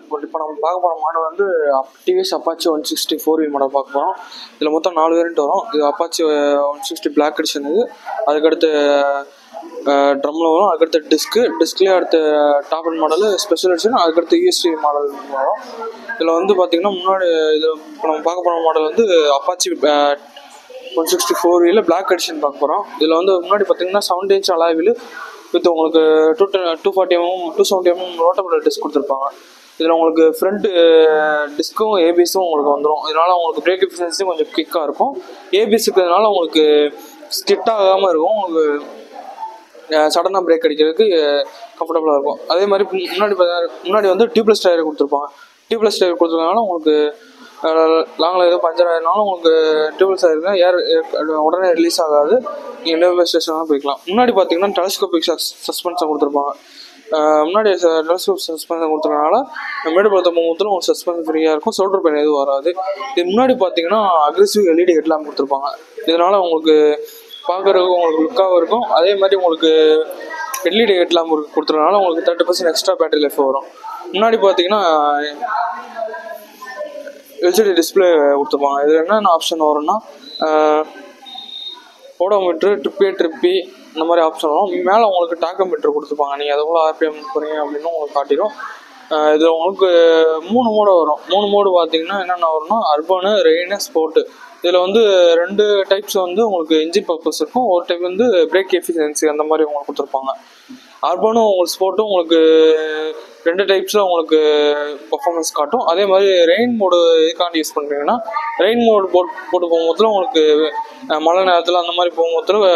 இப்போ நம்ம பார்க்க போகிற மாடல் வந்து டிவிஎஸ் அப்பாச்சி 160 மாடல் பார்க்க போகிறோம். இதில் மொத்தம் 4 வேரியண்ட் வரும். இது அப்பாச்சி 160 பிளாக் எடிஷன். இது அதுக்கடுத்து ட்ரம்மில் வரும். அதுக்கடுத்து டிஸ்க்லேயே அடுத்து top and model special edition. அதுக்கடுத்து யூஎஸ்டி மாடல் வரும். இதில் வந்து பார்த்திங்கன்னா முன்னாடி இது இப்போ நம்ம பார்க்க போகிற மாடல் வந்து அப்பாச்சி 164 பிளாக் எடிஷன் பார்க்க போகிறோம். இதில் வந்து முன்னாடி பார்த்திங்கன்னா 7 inch அலாய் வீல் வித் உங்களுக்கு 240mm 270mm ரோட்டபிள் டிஸ்க் கொடுத்துருப்பாங்க. இதில் உங்களுக்கு ஃப்ரண்ட்டு டிஸ்க்கும் ஏபிஎஸும் உங்களுக்கு வந்துடும். இதனால் உங்களுக்கு பிரேக் எஃபிஷியன்ஸியும் கொஞ்சம் குயிக்காக இருக்கும். ஏபிஎஸ் இருக்கிறதுனால உங்களுக்கு ஸ்கிட் ஆகாமல் இருக்கும். உங்களுக்கு சடனாக பிரேக் அடிக்கிறதுக்கு கம்ஃபர்டபுளாக இருக்கும். அதே மாதிரி முன்னாடி வந்து டியூப்லெஸ் டயர் கொடுத்துருப்பாங்க. டியூப்லெஸ் டயர் கொடுத்துருக்கனால உங்களுக்கு லாங்கில் எதுவும் பஞ்சர் ஆகினாலும் உங்களுக்கு டியூப்லெஸ் ஆகிருக்குன்னா ஏர் உடனே ரிலீஸ் ஆகாது. நீங்கள் நேர்வே ஸ்டேஷனாக போய்க்கலாம். முன்னாடி பார்த்தீங்கன்னா டெலஸ்கோபிக் சஸ்பென்ஷன் கொடுத்துருப்பாங்க. முன்னாடி டெலஸ்கோப் சஸ்பென்ஷன் கொடுத்துருக்கனால மேடு பழத்தை போகும்போது உங்களுக்கு சஸ்பென்ஷன் ஃப்ரீயாக இருக்கும். ஷோல்டர் பெயின் எதுவும் வராது. இது முன்னாடி பார்த்தீங்கன்னா அக்ரெசிவ் எல்இடி ஹெட்லாம்ப் கொடுத்துருப்பாங்க. இதனால் உங்களுக்கு பார்க்குறதுக்கு உங்களுக்கு லுக்காகவும் இருக்கும். அதே மாதிரி உங்களுக்கு எல்இடி ஹெட்லாம்ப் கொடுத்துருக்கனால உங்களுக்கு 30% எக்ஸ்ட்ரா பேட்டரி லைஃப் வரும். முன்னாடி பார்த்தீங்கன்னா எல்சிடி டிஸ்பிளே கொடுத்துருப்பாங்க. இதில் என்னென்ன ஆப்ஷன் வரும்னா ஓடோமீட்ரு, ட்ரிப்பி இந்த மாதிரி ஆப்ஷன் வரும். மேலே உங்களுக்கு டாக்கோமீட்ரு கொடுத்துருப்பாங்க. நீங்கள் அது எவ்வளோ ஆர்பிஎம் போகிறீங்க அப்படின்னு உங்களுக்கு காட்டிடும். இதில் உங்களுக்கு 3 மோடு வரும். 3 மோடு பார்த்தீங்கன்னா என்னென்ன வரும்னா அர்பனு, ரெயின், ஸ்போர்ட்டு. இதில் வந்து 2 டைப்ஸ் வந்து உங்களுக்கு இன்ஜின் பர்பஸ் இருக்கும். ஒரு டைப் வந்து பிரேக் எஃபிஷியன்சி அந்த மாதிரி உங்களுக்கு கொடுத்துருப்பாங்க. அர்பனும் உங்களுக்கு ஸ்போர்ட்டும் உங்களுக்கு 2 டைப்ஸில் உங்களுக்கு பர்ஃபார்மன்ஸ் காட்டும். அதே மாதிரி ரெயின் மோடு எதுக்காண்டி யூஸ் பண்ணுறீங்கன்னா ரெயின் மோடு போட்டு போகும்போது உங்களுக்கு மழை நேரத்தில் அந்த மாதிரி போகும்போது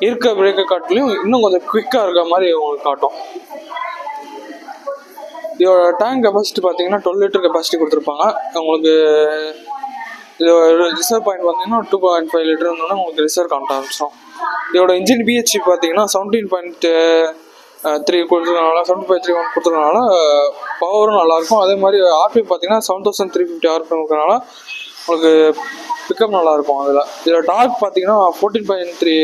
இருக்க பிரேக்கை காட்டிலையும் இன்னும் கொஞ்சம் குவிக்காக இருக்க மாதிரி உங்களுக்கு காட்டும். இதோட டேங்க் கெப்பாசிட்டி பார்த்தீங்கன்னா 12 லிட்டர் கெப்பாசிட்டி கொடுத்துருப்பாங்க. உங்களுக்கு இதோட ரிசர்வ் பாயிண்ட் பார்த்தீங்கன்னா 2.5 லிட்டர் இருந்தோன்னா உங்களுக்கு ரிசர்வ் காட்ட ஆரம்பிச்சிடும். இதோட இன்ஜின் பிஹெச்பி பார்த்தீங்கன்னா 17.3 கொடுத்துருக்கனால 7.31 கொடுத்துருக்கனால பவரும் நல்லாயிருக்கும். அதே மாதிரி ஆர்பிஎம் பார்த்தீங்கன்னா 7350 ஆர்பிஎம் இருக்கிறனால உங்களுக்கு பிக்கப் நல்லாயிருக்கும். இதில் டார்க் பார்த்தீங்கன்னா 14.3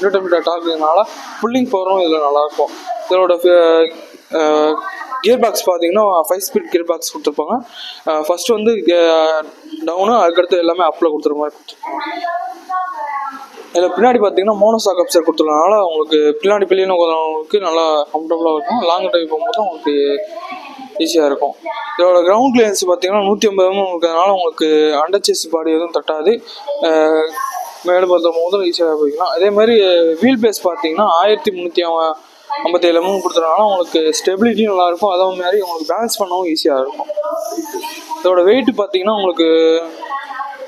நியூட்டன் டார்க்குனால புல்லிங் பவரும் இதில் நல்லாயிருக்கும். இதோட கியர் பாக்ஸ் பார்த்தீங்கன்னா 5 ஸ்பீட் கியர் பாக்ஸ் கொடுத்துருப்பாங்க. ஃபஸ்ட்டு வந்து டவுனு, அதுக்கடுத்து எல்லாமே அப்பில் கொடுத்துருக்க மாதிரி கொடுத்துருப்பாங்க. இதில் பின்னாடி பார்த்தீங்கன்னா மோனோசாக் அப்சர் கொடுத்துருக்கனால உங்களுக்கு பின்னாடி பிள்ளைன்னு உங்களுக்கு நல்லா கம்ஃபர்டபுளாக இருக்கும். லாங் டிரைவ் போகும்போது உங்களுக்கு ஈஸியாக இருக்கும். இதோட கிரவுண்ட் கிளியரன்ஸ் பார்த்தீங்கன்னா 150mm இருக்கிறதுனால உங்களுக்கு அண்டர் சேஸ் பாடி எதுவும் தட்டாது. மேடு பார்த்தும் போதும் ஈஸியாக போய்க்கலாம். அதே மாதிரி வீல் பேஸ் பார்த்தீங்கன்னா 1357mm கொடுத்துருக்கனால உங்களுக்கு ஸ்டெபிலிட்டியும் நல்லாயிருக்கும். அதே மாதிரி உங்களுக்கு பேலன்ஸ் பண்ணவும் ஈஸியாக இருக்கும். இதோட வெயிட் பார்த்தீங்கன்னா உங்களுக்கு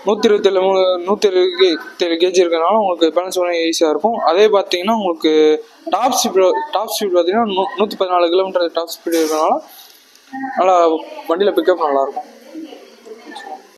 127 கேஜி இருக்கிறதுனால உங்களுக்கு பேலன்ஸ் பண்ண ஈஸியாக இருக்கும். அதே பார்த்தீங்கன்னா உங்களுக்கு டாப் ஸ்பீட் பார்த்தீங்கன்னா 114 கிலோமீட்டர் டாப் ஸ்பீடு இருக்கிறதுனால நல்லா வண்டியில் பிக்கப் நல்லாயிருக்கும்.